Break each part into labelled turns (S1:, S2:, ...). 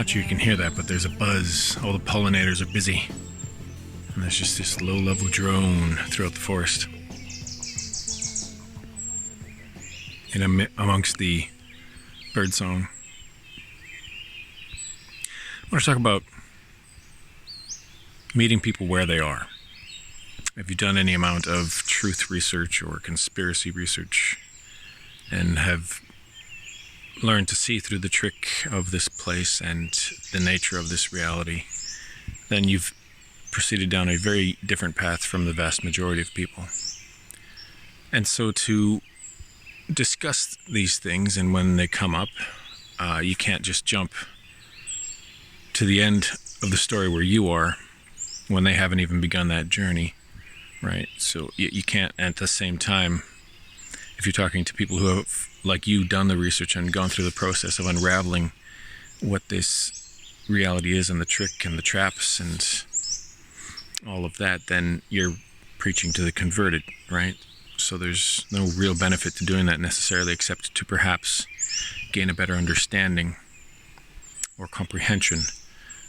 S1: not sure you can hear that, but there's a buzz. All the pollinators are busy. And there's just this low-level drone throughout the forest. And amongst the birdsong. I want to talk about meeting people where they are. Have you done any amount of truth research or conspiracy research and have learned to see through the trick of this place and the nature of this reality, then you've proceeded down a very different path from the vast majority of people. And so to discuss these things, and when they come up, you can't just jump to the end of the story where you are when they haven't even begun that journey, right? So you can't, at the same time, if you're talking to people who have, like you, done the research and gone through the process of unraveling what this reality is and the trick and the traps and all of that, then you're preaching to the converted, right? So there's no real benefit to doing that necessarily, except to perhaps gain a better understanding or comprehension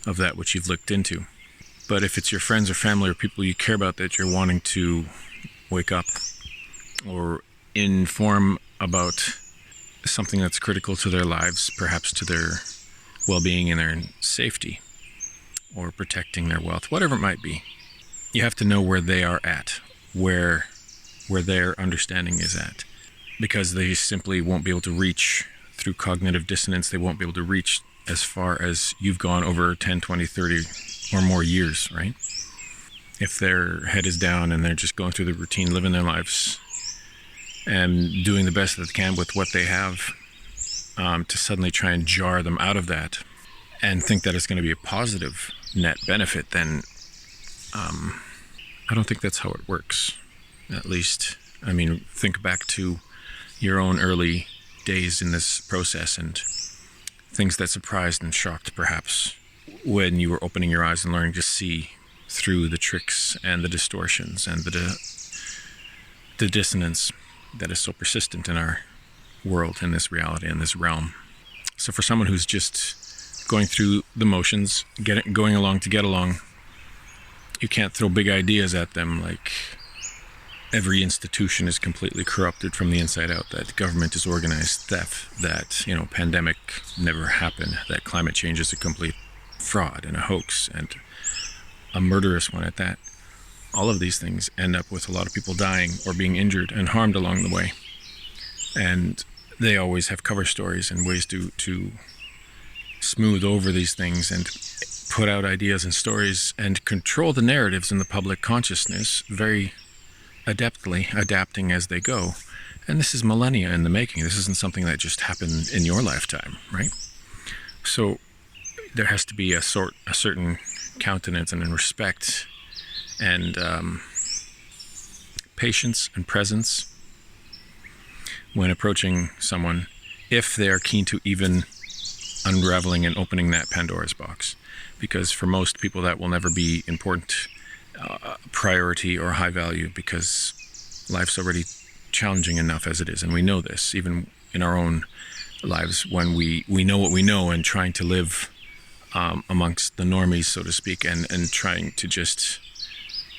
S1: of that which you've looked into. But if it's your friends or family or people you care about that you're wanting to wake up or inform about something that's critical to their lives, perhaps to their well-being and their safety, or protecting their wealth, whatever it might be, you have to know where they are at, where their understanding is at, because they simply won't be able to reach through cognitive dissonance. They won't be able to reach as far as you've gone over 10, 20, 30 or more years, right? If their head is down and they're just going through the routine, living their lives and doing the best that they can with what they have, to suddenly try and jar them out of that and think that it's going to be a positive net benefit, then I don't think that's how it works. At least, I mean, think back to your own early days in this process and things that surprised and shocked perhaps when you were opening your eyes and learning to see through the tricks and the distortions and the dissonance that is so persistent in our world, in this reality, in this realm. So for someone who's just going through the motions, going along to get along, you can't throw big ideas at them like every institution is completely corrupted from the inside out, that government is organized theft, that, pandemic never happened, that climate change is a complete fraud and a hoax and a murderous one at that. All of these things end up with a lot of people dying or being injured and harmed along the way. And they always have cover stories and ways to smooth over these things and put out ideas and stories and control the narratives in the public consciousness very adeptly, adapting as they go. And this is millennia in the making. This isn't something that just happened in your lifetime, right? So there has to be a certain countenance and respect and patience and presence when approaching someone, if they're keen to even unraveling and opening that Pandora's box. Because for most people that will never be important, priority or high value, because life's already challenging enough as it is. And we know this, even in our own lives, when we know what we know and trying to live amongst the normies, so to speak, and trying to just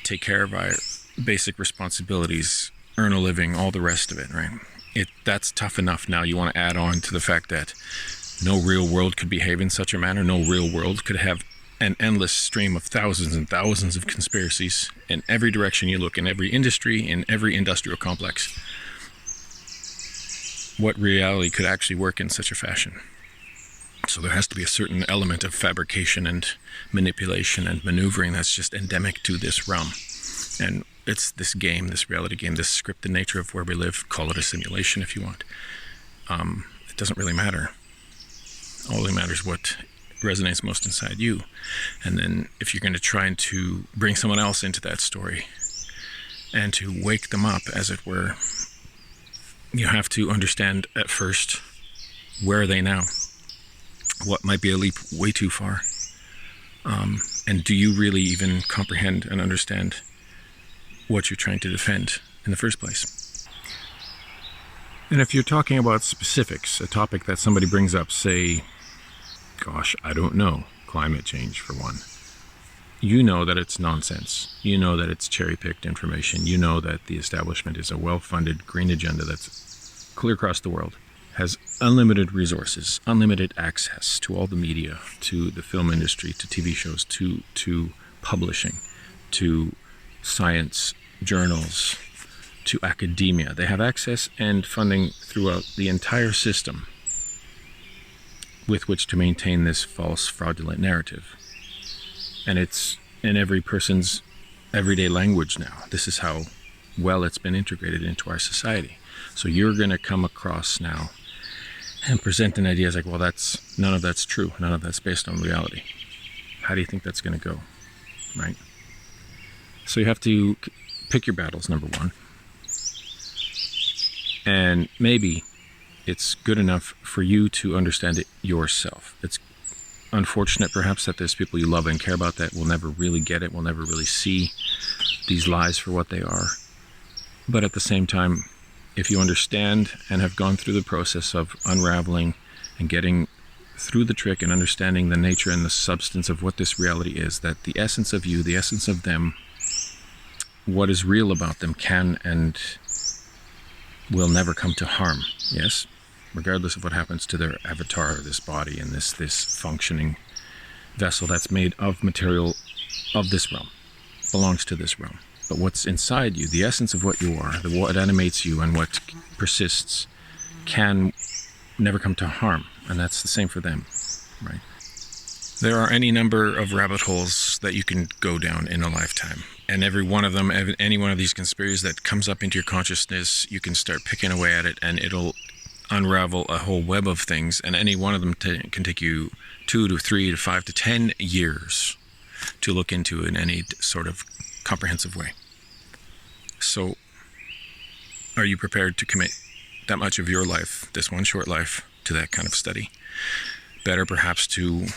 S1: take care of our basic responsibilities, earn a living, all the rest of it, right? That's tough enough. Now you want to add on to the fact that no real world could behave in such a manner. No real world could have an endless stream of thousands and thousands of conspiracies in every direction you look, in every industry, in every industrial complex. What reality could actually work in such a fashion? So there has to be a certain element of fabrication and manipulation and maneuvering that's just endemic to this realm. And it's this game, this reality game, this scripted nature of where we live. Call it a simulation if you want. It doesn't really matter. All that matters what resonates most inside you. And then if you're going to try and to bring someone else into that story and to wake them up, as it were, you have to understand at first, where are they now? What might be a leap way too far? And do you really even comprehend and understand what you're trying to defend in the first place? And if you're talking about specifics, a topic that somebody brings up, say, Gosh, I don't know. Climate change, for one. You know that it's nonsense. You know that it's cherry-picked information. You know that the establishment is a well-funded green agenda that's clear across the world, has unlimited resources, unlimited access to all the media, to the film industry, to TV shows, to publishing, to science journals, to academia. They have access and funding throughout the entire system with which to maintain this false, fraudulent narrative. And it's in every person's everyday language now. This is how well it's been integrated into our society. So you're going to come across now and present an idea like, well, none of that's true. None of that's based on reality. How do you think that's going to go? Right? So you have to pick your battles, number one. And maybe it's good enough for you to understand it yourself. It's unfortunate perhaps that there's people you love and care about that will never really get it, will never really see these lies for what they are. But at the same time, if you understand and have gone through the process of unraveling and getting through the trick and understanding the nature and the substance of what this reality is, that the essence of you, the essence of them, what is real about them can and will never come to harm. Yes? Regardless of what happens to their avatar, this body, and this functioning vessel that's made of material of this realm, belongs to this realm. But what's inside you, the essence of what you are, what animates you and what persists, can never come to harm. And that's the same for them, right? There are any number of rabbit holes that you can go down in a lifetime. And every one of them, any one of these conspiracies that comes up into your consciousness, you can start picking away at it and it'll unravel a whole web of things, and any one of them can take you 2 to 3 to 5 to 10 years to look into in any sort of comprehensive way. So, are you prepared to commit that much of your life, this one short life, to that kind of study? Better perhaps to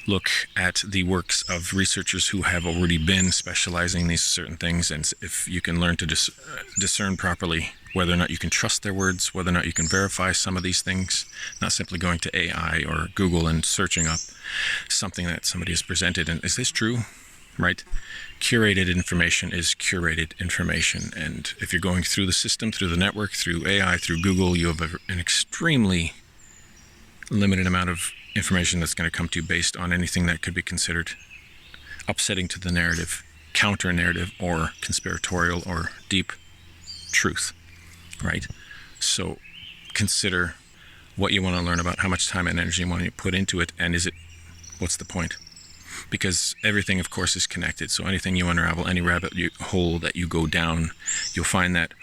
S1: look at the works of researchers who have already been specializing in these certain things, and if you can learn to discern properly whether or not you can trust their words, whether or not you can verify some of these things, not simply going to AI or Google and searching up something that somebody has presented. And is this true? Right? Curated information is curated information. And if you're going through the system, through the network, through AI, through Google, you have an extremely limited amount of information that's going to come to you based on anything that could be considered upsetting to the narrative, counter-narrative, or conspiratorial, or deep truth. Right? So consider what you want to learn about, how much time and energy you want to put into it, and what's the point? Because everything, of course, is connected. So anything you unravel, any rabbit hole that you go down, you'll find that,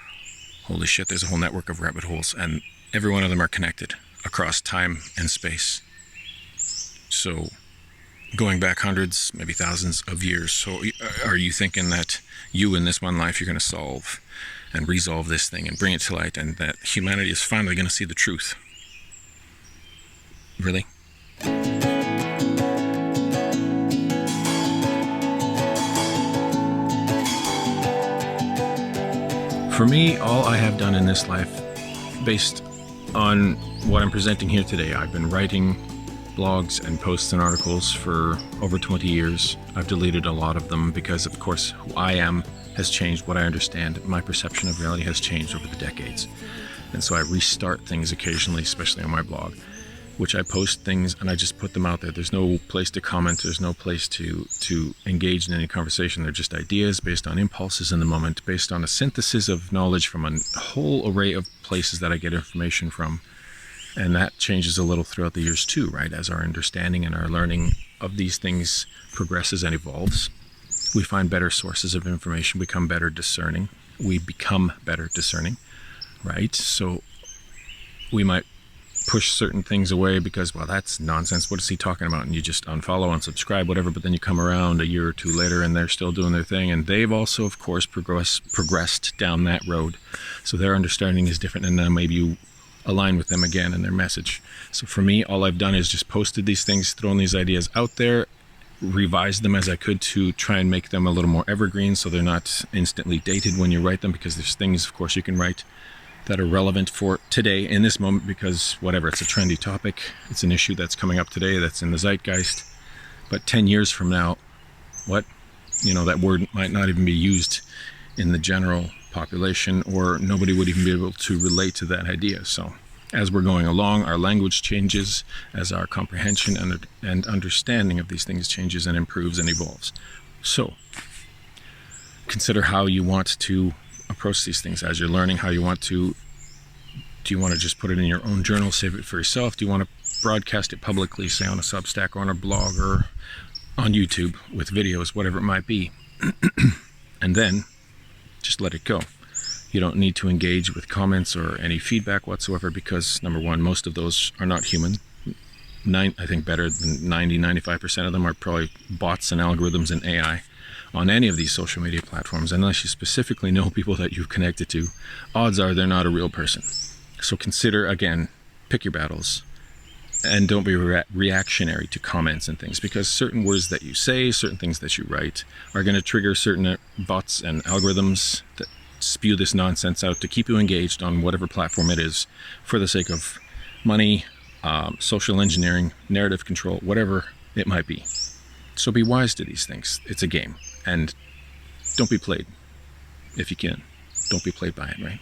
S1: holy shit, there's a whole network of rabbit holes, and every one of them are connected across time and space. So going back hundreds, maybe thousands of years. So are you thinking that you in this one life, you're going to solve and resolve this thing and bring it to light, and that humanity is finally going to see the truth? Really? For me, all I have done in this life, based on what I'm presenting here today, I've been writing blogs and posts and articles for over 20 years. I've deleted a lot of them because, of course, who I am has changed. What I understand, my perception of reality has changed over the decades. And so I restart things occasionally, especially on my blog, which I post things and I just put them out there. There's no place to comment. There's no place to engage in any conversation. They're just ideas based on impulses in the moment, based on a synthesis of knowledge from a whole array of places that I get information from. And that changes a little throughout the years too, right? As our understanding and our learning of these things progresses and evolves, we find better sources of information, become better discerning. We become better discerning, right? So we might push certain things away because, well, that's nonsense. What is he talking about? And you just unfollow, unsubscribe, whatever. But then you come around a year or two later and they're still doing their thing. And they've also, of course, progressed down that road. So their understanding is different. And now maybe you align with them again in their message. So for me, all I've done is just posted these things, thrown these ideas out there, revised them as I could to try and make them a little more evergreen so they're not instantly dated when you write them, because there's things, of course, you can write that are relevant for today in this moment, because whatever, it's a trendy topic, it's an issue that's coming up today, that's in the zeitgeist. But 10 years from now, what? That word might not even be used in the general population, or nobody would even be able to relate to that idea. So as we're going along, our language changes, as our comprehension and understanding of these things changes and improves and evolves. So consider how you want to approach these things as you're learning, how you want to. Do you want to just put it in your own journal, save it for yourself? Do you want to broadcast it publicly, say on a Substack or on a blog or on YouTube with videos, whatever it might be? And then just let it go. You don't need to engage with comments or any feedback whatsoever, because number one, most of those are not human. I think better than 90-95% of them are probably bots and algorithms and AI on any of these social media platforms. Unless you specifically know people that you've connected to, odds are they're not a real person. So consider, again, pick your battles, and don't be reactionary to comments and things, because certain words that you say, certain things that you write are going to trigger certain bots and algorithms that spew this nonsense out to keep you engaged on whatever platform it is, for the sake of money, social engineering, narrative control, whatever it might be. So be wise to these things. It's a game, and don't be played. If you can, don't be played by it, right?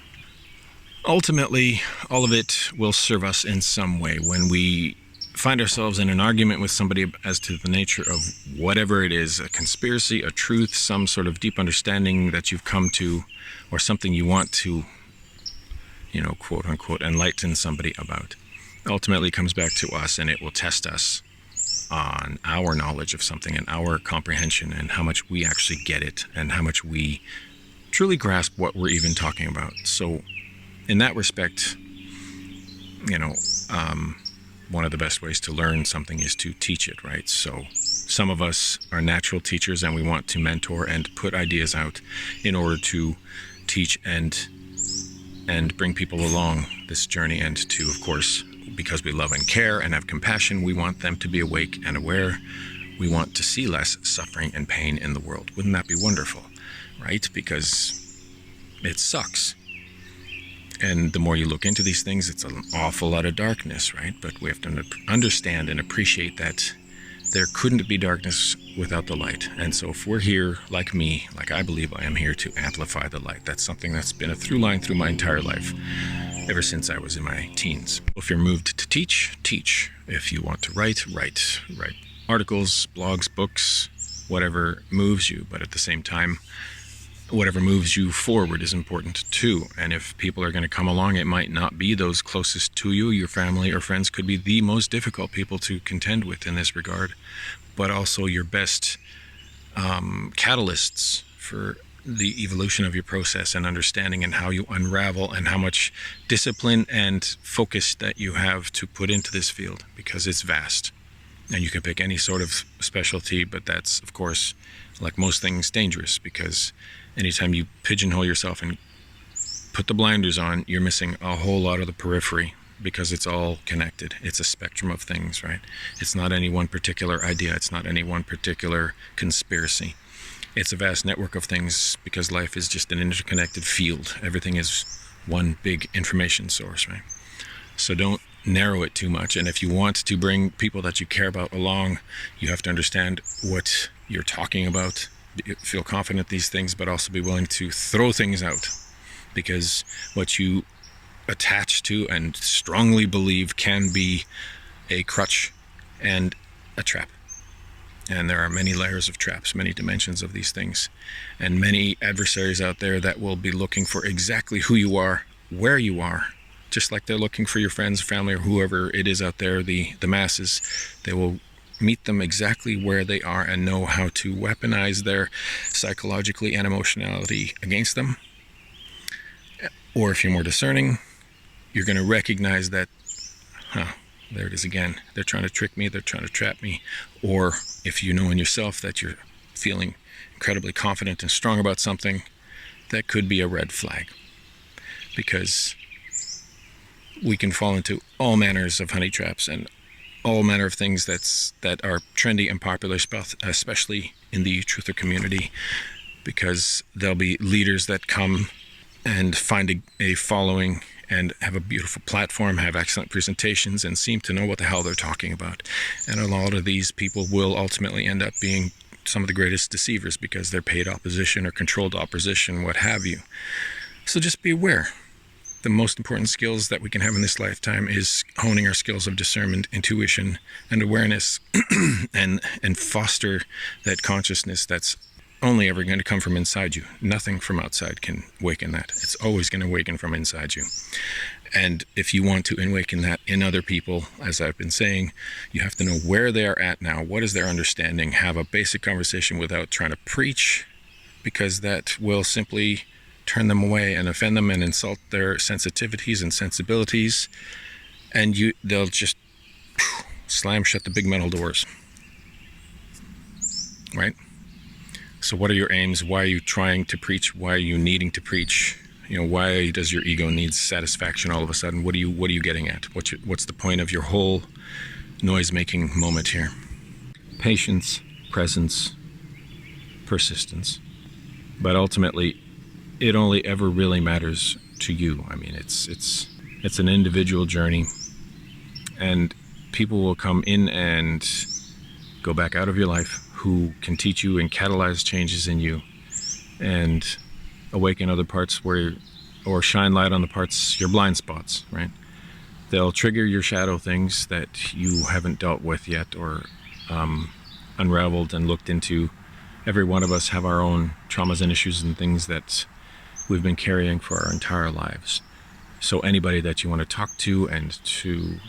S1: Ultimately, all of it will serve us in some way. When we find ourselves in an argument with somebody as to the nature of whatever it is, a conspiracy, a truth, some sort of deep understanding that you've come to, or something you want to, quote unquote, enlighten somebody about, ultimately comes back to us, and it will test us on our knowledge of something and our comprehension, and how much we actually get it, and how much we truly grasp what we're even talking about. So in that respect, one of the best ways to learn something is to teach it, right? So some of us are natural teachers, and we want to mentor and put ideas out in order to teach and bring people along this journey, and to, of course, because we love and care and have compassion, we want them to be awake and aware. We want to see less suffering and pain in the world. Wouldn't that be wonderful, right? Because it sucks. And the more you look into these things, it's an awful lot of darkness, right? But we have to understand and appreciate that there couldn't be darkness without the light. And so if we're here, like me, like I believe I am here to amplify the light, that's something that's been a through line through my entire life, ever since I was in my teens. If you're moved to teach, teach. If you want to write, write. Write articles, blogs, books, whatever moves you. But at the same time, whatever moves you forward is important too. And if people are going to come along, it might not be those closest to you. Your family or friends could be the most difficult people to contend with in this regard, but also your best catalysts for the evolution of your process and understanding, and how you unravel, and how much discipline and focus that you have to put into this field, because it's vast. And you can pick any sort of specialty, but that's, of course, like most things, dangerous, because anytime you pigeonhole yourself and put the blinders on, you're missing a whole lot of the periphery, because it's all connected. It's a spectrum of things, right? It's not any one particular idea. It's not any one particular conspiracy. It's a vast network of things, because life is just an interconnected field. Everything is one big information source, right? So don't narrow it too much. And if you want to bring people that you care about along, you have to understand what you're talking about, feel confident in these things, but also be willing to throw things out, because what you attach to and strongly believe can be a crutch and a trap. And there are many layers of traps, many dimensions of these things, and many adversaries out there that will be looking for exactly who you are, where you are, just like they're looking for your friends, family, or whoever it is out there, the masses. They will meet them exactly where they are and know how to weaponize their psychologically and emotionality against them. Or if you're more discerning, you're going to recognize that, there it is again. They're trying to trick me. They're trying to trap me. Or if you know in yourself that you're feeling incredibly confident and strong about something, that could be a red flag. Because we can fall into all manners of honey traps and all manner of things that are trendy and popular, especially in the truther community, because there'll be leaders that come and find a following and have a beautiful platform, have excellent presentations, and seem to know what the hell they're talking about. And a lot of these people will ultimately end up being some of the greatest deceivers because they're paid opposition or controlled opposition, what have you. So just be aware. The most important skills that we can have in this lifetime is honing our skills of discernment, intuition, and awareness, and foster that consciousness that's only ever going to come from inside you. Nothing from outside can awaken that. It's always going to awaken from inside you. And if you want to awaken that in other people, as I've been saying, you have to know where they are at now. What is their understanding? Have a basic conversation without trying to preach, because that will simply turn them away and offend them and insult their sensitivities and sensibilities. And they'll just slam shut the big metal doors. Right? So what are your aims? Why are you trying to preach? Why are you needing to preach? Why does your ego need satisfaction all of a sudden? What are you getting at? What's the point of your whole noise-making moment here? Patience, presence, persistence. But ultimately, it only ever really matters to you. I mean, it's an individual journey, and people will come in and go back out of your life who can teach you and catalyze changes in you and awaken other parts or shine light on the parts, your blind spots, right? They'll trigger your shadow things that you haven't dealt with yet or unraveled and looked into. Every one of us have our own traumas and issues and things that we've been carrying for our entire lives. So anybody that you want to talk to and to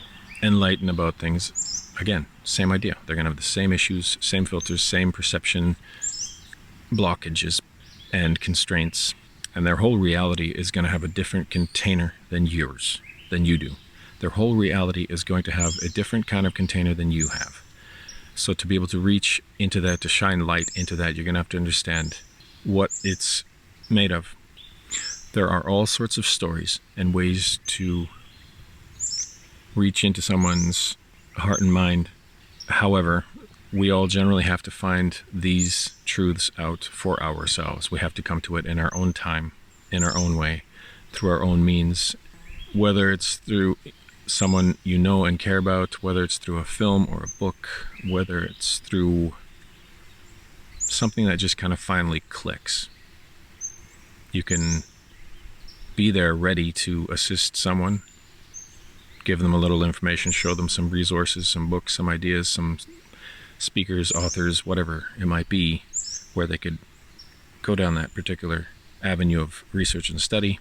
S1: enlighten about things, again, same idea. They're going to have the same issues, same filters, same perception blockages and constraints, and their whole reality is going to have a different container than yours, than you do. Their whole reality is going to have a different kind of container than you have. So to be able to reach into that, to shine light into that, you're going to have to understand what it's made of. There are all sorts of stories and ways to reach into someone's heart and mind. However, we all generally have to find these truths out for ourselves. We have to come to it in our own time, in our own way, through our own means, whether it's through someone you know and care about, whether it's through a film or a book, whether it's through something that just kind of finally clicks. You can be there ready to assist someone, give them a little information, show them some resources, some books, some ideas, some speakers, authors, whatever it might be, where they could go down that particular avenue of research and study,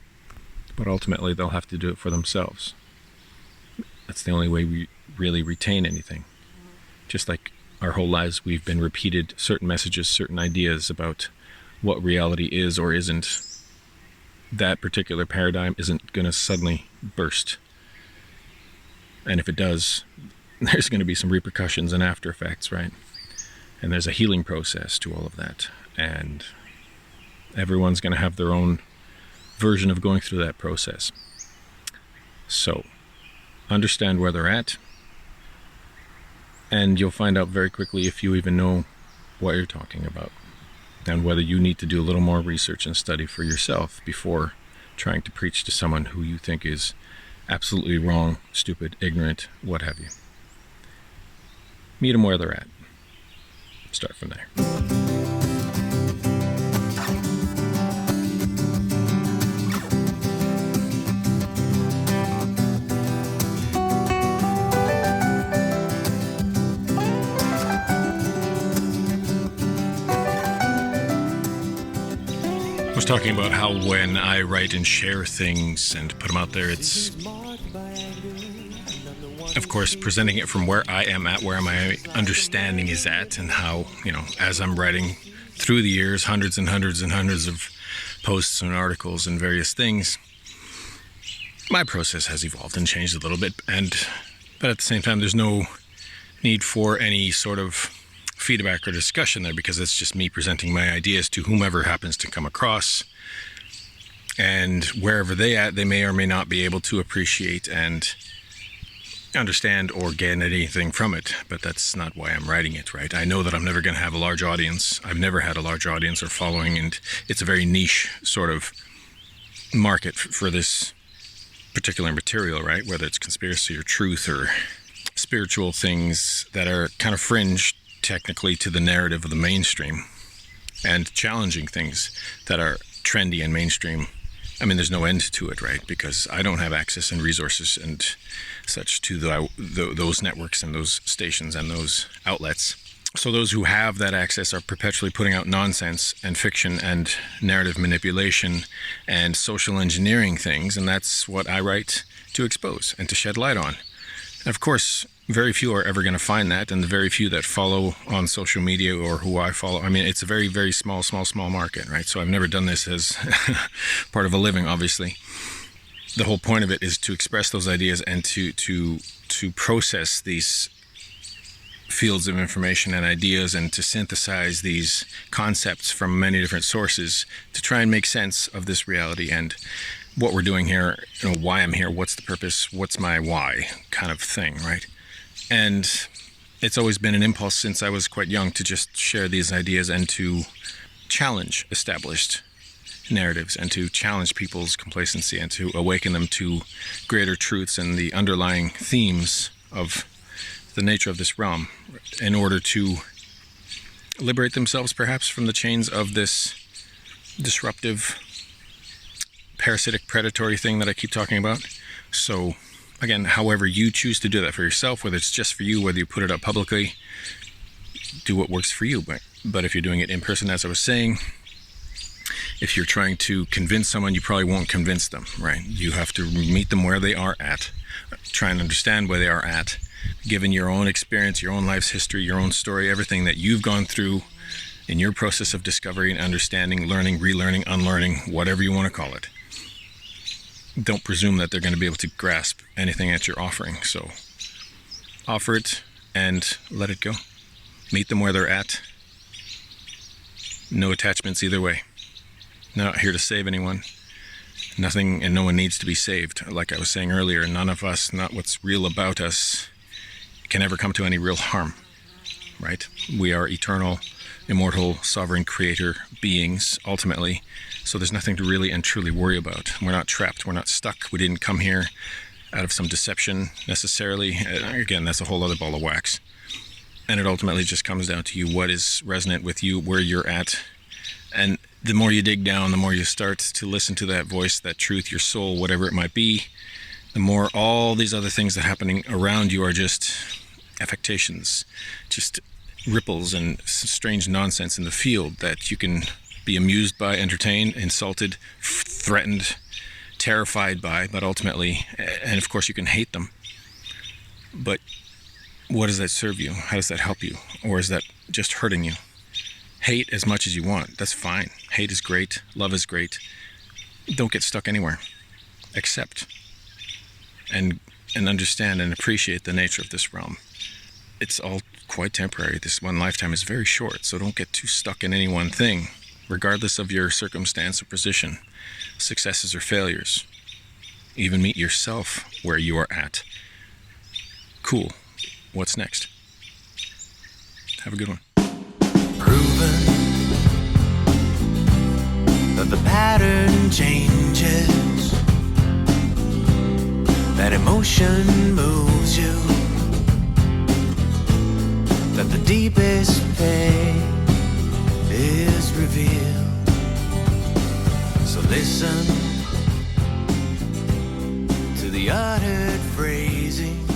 S1: but ultimately they'll have to do it for themselves. That's the only way we really retain anything. Just like our whole lives, we've been repeated certain messages, certain ideas about what reality is or isn't. That particular paradigm isn't going to suddenly burst. And if it does, there's going to be some repercussions and after effects, right? And there's a healing process to all of that. And everyone's going to have their own version of going through that process. So, understand where they're at, and you'll find out very quickly if you even know what you're talking about, and whether you need to do a little more research and study for yourself before trying to preach to someone who you think is absolutely wrong, stupid, ignorant, what have you. Meet them where they're at. Start from there. I was talking about how when I write and share things and put them out there, it's, of course, presenting it from where I am at, where my understanding is at, and how, as I'm writing through the years, hundreds and hundreds and hundreds of posts and articles and various things, my process has evolved and changed a little bit, but at the same time, there's no need for any sort of feedback or discussion there, because it's just me presenting my ideas to whomever happens to come across, and wherever they may or may not be able to appreciate and understand or get anything from it. But that's not why I'm writing it, right? I know that I'm never going to have a large audience. I've never had a large audience or following, and it's a very niche sort of market for this particular material, right? Whether it's conspiracy or truth or spiritual things that are kind of fringe technically to the narrative of the mainstream, and challenging things that are trendy and mainstream. I mean, there's no end to it, right? Because I don't have access and resources and such to those networks and those stations and those outlets. So those who have that access are perpetually putting out nonsense and fiction and narrative manipulation and social engineering things, and that's what I write to expose and to shed light on. And of course, very few are ever going to find that, and the very few that follow on social media or who I follow, I mean, it's a very, very small market, right? So I've never done this as part of a living, obviously. The whole point of it is to express those ideas and to process these fields of information and ideas, and to synthesize these concepts from many different sources to try and make sense of this reality and what we're doing here, you know, why I'm here, what's the purpose, what's my why kind of thing, right? And it's always been an impulse since I was quite young to just share these ideas and to challenge established narratives and to challenge people's complacency and to awaken them to greater truths and the underlying themes of the nature of this realm in order to liberate themselves perhaps from the chains of this disruptive, parasitic, predatory thing that I keep talking about. So again, however you choose to do that for yourself, whether it's just for you, whether you put it up publicly, do what works for you. But if you're doing it in person, as I was saying, if you're trying to convince someone, you probably won't convince them, right? You have to meet them where they are at, try and understand where they are at, given your own experience, your own life's history, your own story, everything that you've gone through in your process of discovery and understanding, learning, relearning, unlearning, whatever you want to call it. Don't presume that they're going to be able to grasp anything that you're offering. So offer it and let it go. Meet them where they're at. No attachments either way. Not here to save anyone. Nothing and no one needs to be saved. Like I was saying earlier, none of us, not what's real about us, can ever come to any real harm, right? We are eternal, immortal, sovereign creator beings, ultimately. So there's nothing to really and truly worry about. We're not trapped. We're not stuck. We didn't come here out of some deception necessarily. Again, that's a whole other ball of wax. And it ultimately just comes down to you, what is resonant with you, where you're at. And the more you dig down, the more you start to listen to that voice, that truth, your soul, whatever it might be, the more all these other things that are happening around you are just affectations, just ripples and strange nonsense in the field that you can be amused by, entertained, insulted, threatened, terrified by, but ultimately, and of course you can hate them. But what does that serve you? How does that help you? Or is that just hurting you? Hate as much as you want. That's fine. Hate is great. Love is great. Don't get stuck anywhere. Accept and understand and appreciate the nature of this realm. It's all quite temporary. This one lifetime is very short, so don't get too stuck in any one thing, regardless of your circumstance or position, successes or failures. Even meet yourself where you are at. Cool. What's next? Have a good one.
S2: Proven that the pattern changes, that emotion moves you, that the deepest pain is revealed. So listen to the uttered phrasing